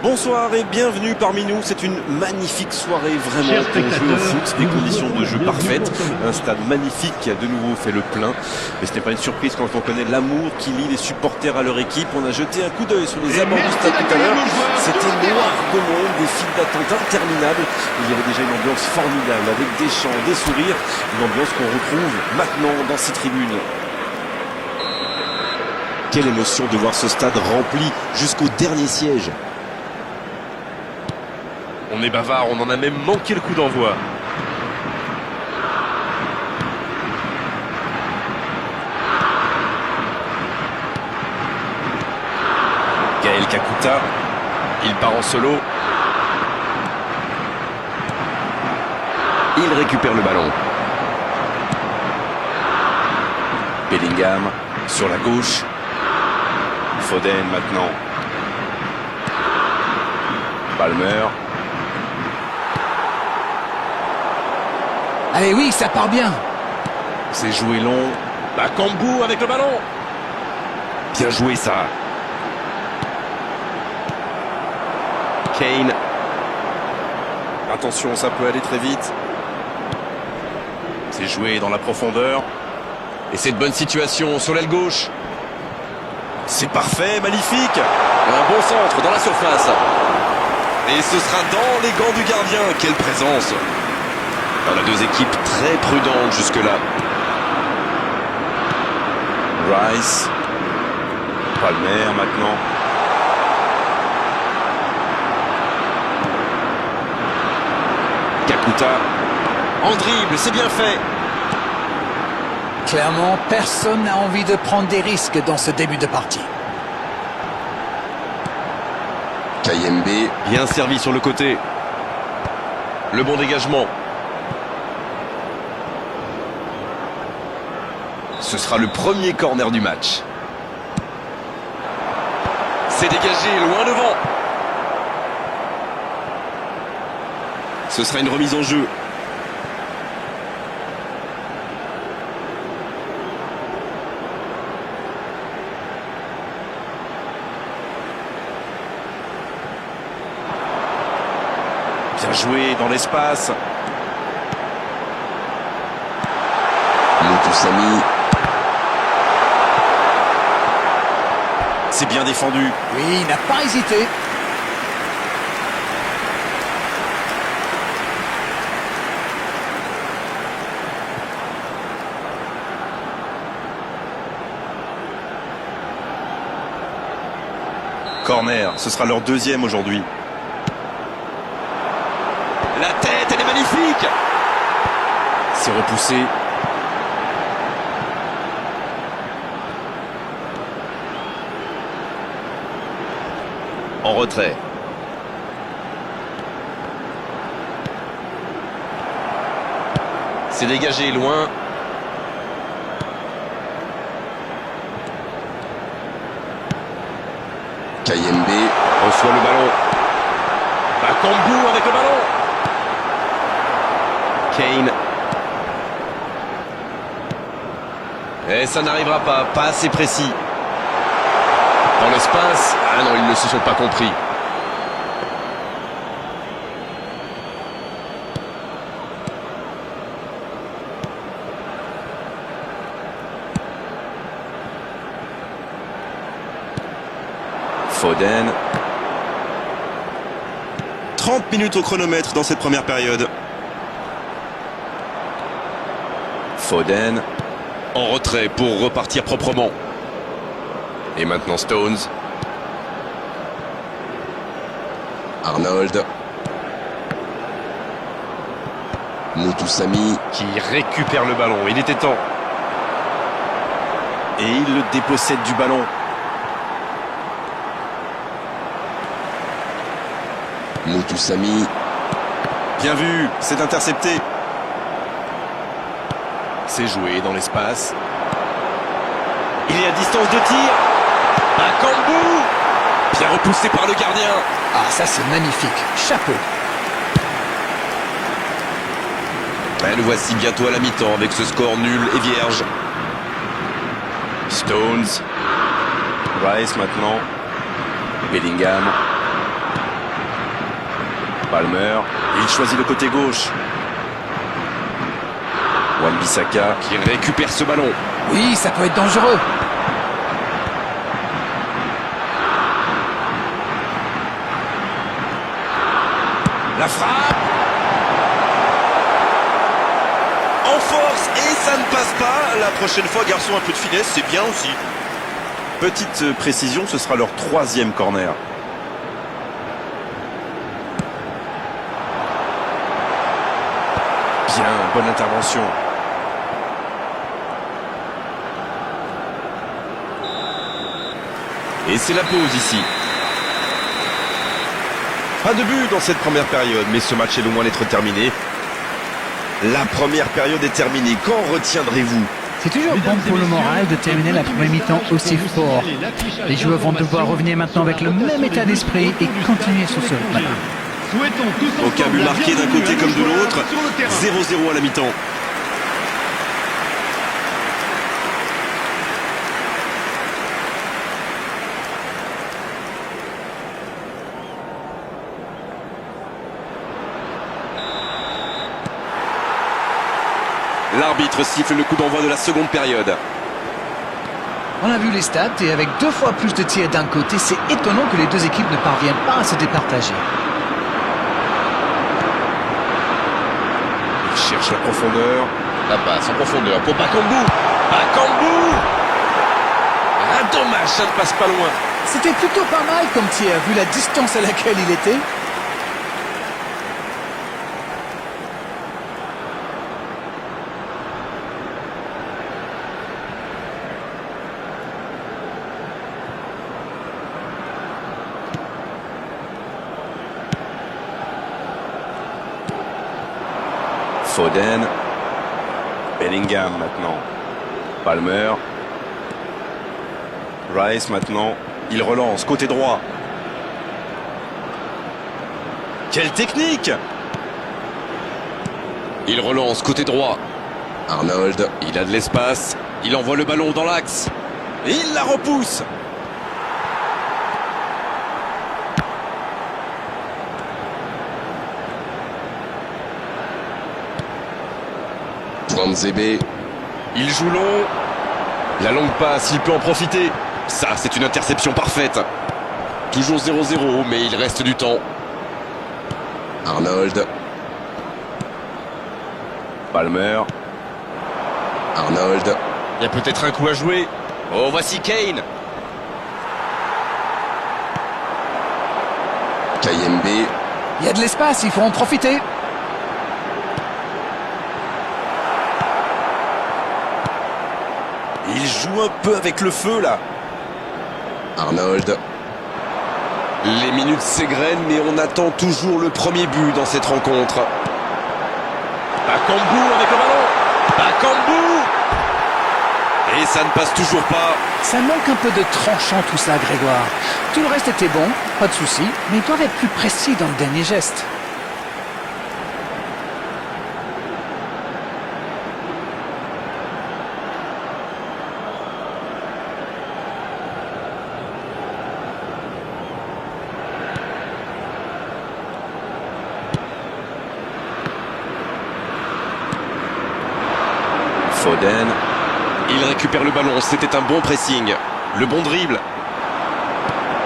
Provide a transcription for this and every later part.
Bonsoir et bienvenue parmi nous. C'est une magnifique soirée vraiment pour jouer au foot, des conditions de jeu parfaites, un stade magnifique qui a de nouveau fait le plein. Mais ce n'est pas une surprise quand on connaît l'amour qui lie les supporters à leur équipe. On a jeté un coup d'œil sur les abords du stade tout à l'heure. C'était noir de monde, des files d'attente interminables. Il y avait déjà une ambiance formidable avec des chants, des sourires, une ambiance qu'on retrouve maintenant dans ces tribunes. Quelle émotion de voir ce stade rempli jusqu'au dernier siège. On est bavard, on en a même manqué le coup d'envoi. Gaël Kakuta, il part en solo. Il récupère le ballon. Bellingham sur la gauche. Foden maintenant. Palmer. Allez, oui, ça part bien. C'est joué long. Bakambu avec le ballon. Bien joué ça. Kane. Attention, ça peut aller très vite. C'est joué dans la profondeur. Et c'est de bonne situation sur l'aile gauche. C'est parfait, magnifique. Un bon centre dans la surface. Et ce sera dans les gants du gardien. Quelle présence. On a deux équipes très prudentes jusque-là. Rice. Palmer maintenant. Kakuta. En dribble, c'est bien fait. Clairement, personne n'a envie de prendre des risques dans ce début de partie. Kayembe. Bien servi sur le côté. Le bon dégagement. Ce sera le premier corner du match. C'est dégagé, loin devant. Ce sera une remise en jeu. Bien joué dans l'espace. Moutoussamy. C'est bien défendu. Oui, il n'a pas hésité. Corner, ce sera leur deuxième aujourd'hui. La tête, elle est magnifique. C'est repoussé. En retrait. C'est dégagé loin. Kayembe reçoit le ballon. Bakambu avec le ballon. Kane. Et ça n'arrivera pas assez précis. Dans l'espace. Ah non, ils ne se sont pas compris. Foden. 30 minutes au chronomètre dans cette première période. Foden. En retrait pour repartir proprement. Et maintenant Stones. Arnold. Moutoussamy. Qui récupère le ballon, il était temps. Et il le dépossède du ballon. Moutoussamy. Bien vu, c'est intercepté. C'est joué dans l'espace. Il est à distance de tir. Bakambu. Bien repoussé par le gardien. Ah, ça c'est magnifique. Chapeau. Ben, le voici bientôt à la mi-temps avec ce score nul et vierge. Stones. Rice maintenant. Bellingham. Palmer, il choisit le côté gauche. Wan-Bissaka qui récupère ce ballon. Oui, ça peut être dangereux. La frappe en force et ça ne passe pas. La prochaine fois, garçon, un peu de finesse, c'est bien aussi. Petite précision, ce sera leur 3e corner. Bien, bonne intervention. Et c'est la pause ici. Pas de but dans cette première période, mais ce match est loin d'être terminé. La première période est terminée. Qu'en retiendrez-vous? C'est toujours bon pour le moral de terminer la première mi-temps aussi fort. Les joueurs vont devoir revenir maintenant avec le même état d'esprit et continuer sur ce rythme. Aucun but marqué d'un côté comme de l'autre. 0-0 à la mi-temps. L'arbitre siffle le coup d'envoi de la seconde période. On a vu les stats et avec 2 fois plus de tirs d'un côté, c'est étonnant que les deux équipes ne parviennent pas à se départager. Il cherche la profondeur. La passe en profondeur pour Bakambu. Bakambu. Ah, dommage, ça ne passe pas loin. C'était plutôt pas mal comme tir, vu la distance à laquelle il était. Foden. Bellingham maintenant. Palmer. Rice maintenant. Il relance côté droit. Quelle technique! Il relance côté droit. Arnold, il a de l'espace. Il envoie le ballon dans l'axe. Et il la repousse. Zébé, il joue long. La longue passe, il peut en profiter. Ça, c'est une interception parfaite. Toujours 0-0, mais il reste du temps. Arnold. Palmer. Arnold. Il y a peut-être un coup à jouer. Oh, voici Kane. Kayembe. Il y a de l'espace, il faut en profiter. Il joue un peu avec le feu là. Arnold. Les minutes s'égrènent, mais on attend toujours le premier but dans cette rencontre. Bakambu avec le ballon. Bakambu. Et ça ne passe toujours pas. Ça manque un peu de tranchant tout ça, Grégoire. Tout le reste était bon, pas de souci, mais ils doivent être plus précis dans le dernier geste. Foden. Il récupère le ballon, c'était un bon pressing. Le bon dribble.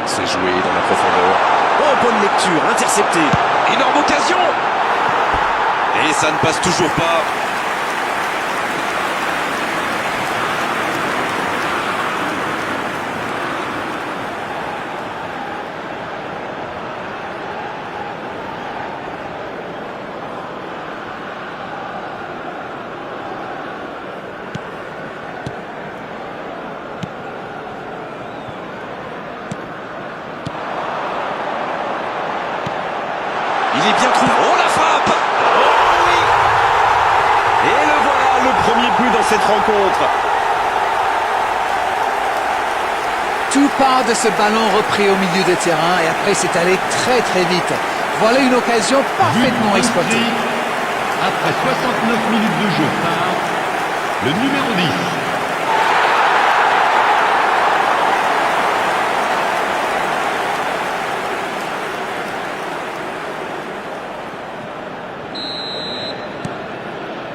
C'est joué dans la profondeur. Oh, bonne lecture, intercepté. Énorme occasion. Et ça ne passe toujours pas. Il est bien trouvé. Oh, la frappe! Oh oui! Et le voilà, le premier but dans cette rencontre. Tout part de ce ballon repris au milieu de terrain et après c'est allé très très vite. Voilà une occasion parfaitement exploitée. Après 69 minutes de jeu par le numéro 10.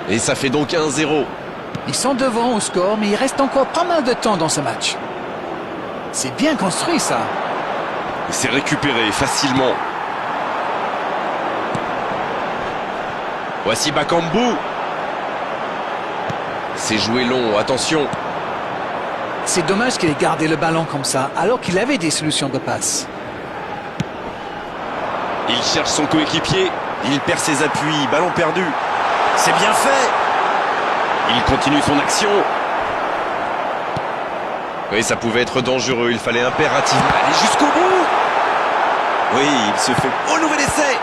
Et ça fait donc 1-0. Ils sont devant au score, mais il reste encore pas mal de temps dans ce match. C'est bien construit, ça. C'est récupéré facilement. Voici Bakambu. C'est joué long, attention. C'est dommage qu'il ait gardé le ballon comme ça, alors qu'il avait des solutions de passe. Il cherche son coéquipier. Il perd ses appuis, ballon perdu. C'est bien fait. Il continue son action. Oui, ça pouvait être dangereux. Il fallait impérativement aller jusqu'au bout. Oui, il se fait... Oh, nouvel essai.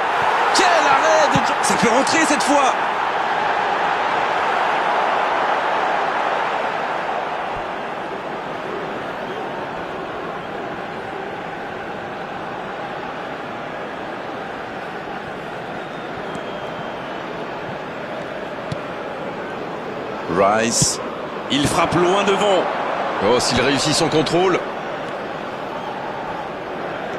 Quel arrêt de... Ça peut rentrer cette fois. Rice, il frappe loin devant. Oh, s'il réussit son contrôle.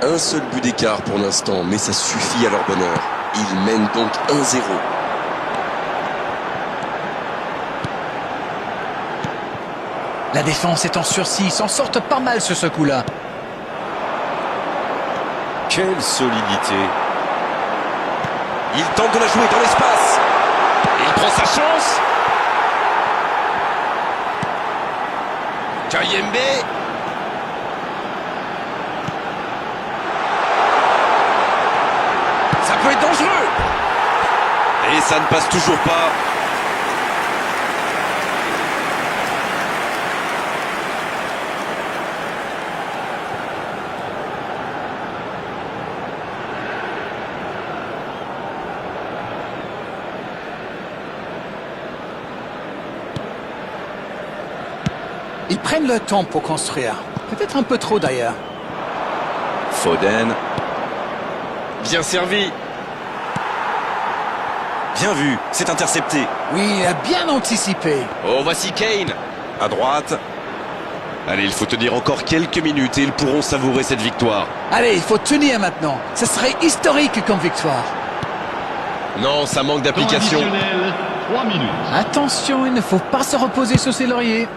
Un seul but d'écart pour l'instant, mais ça suffit à leur bonheur. Ils mènent donc 1-0. La défense est en sursis, ils s'en sortent pas mal sur ce coup-là. Quelle solidité. Il tente de la jouer dans l'espace. Il prend sa chance. Kayembe. Ça peut être dangereux. Et ça ne passe toujours pas. Ils prennent le temps pour construire. Peut-être un peu trop d'ailleurs. Foden. Bien servi. Bien vu, c'est intercepté. Oui, il a bien anticipé. Oh, voici Kane. À droite. Allez, il faut tenir encore quelques minutes et ils pourront savourer cette victoire. Allez, il faut tenir maintenant. Ce serait historique comme victoire. Non, ça manque Temps d'application. additionnel, 3 minutes. Attention, il ne faut pas se reposer sur ses lauriers.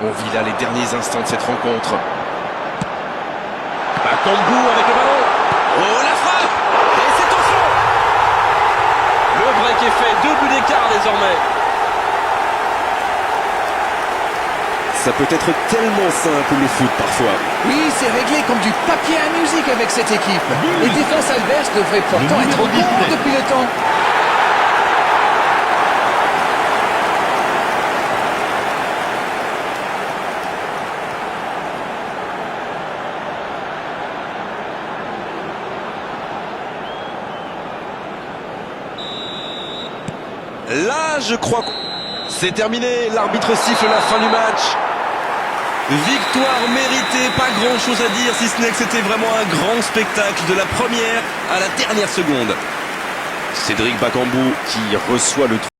On vit là les derniers instants de cette rencontre. Bakambu avec le ballon. Oh, la frappe. Et c'est au fond. Le break est fait. 2 buts d'écart désormais. Ça peut être tellement simple le foot parfois. Oui, c'est réglé comme du papier à musique avec cette équipe. Les défenses adverses devraient pourtant Le être numéro au courant 17. depuis le temps. Là, je crois que... C'est terminé. L'arbitre siffle la fin du match. Victoire méritée, pas grand chose à dire, si ce n'est que c'était vraiment un grand spectacle de la première à la dernière seconde. Cédric Bakambu Qui reçoit le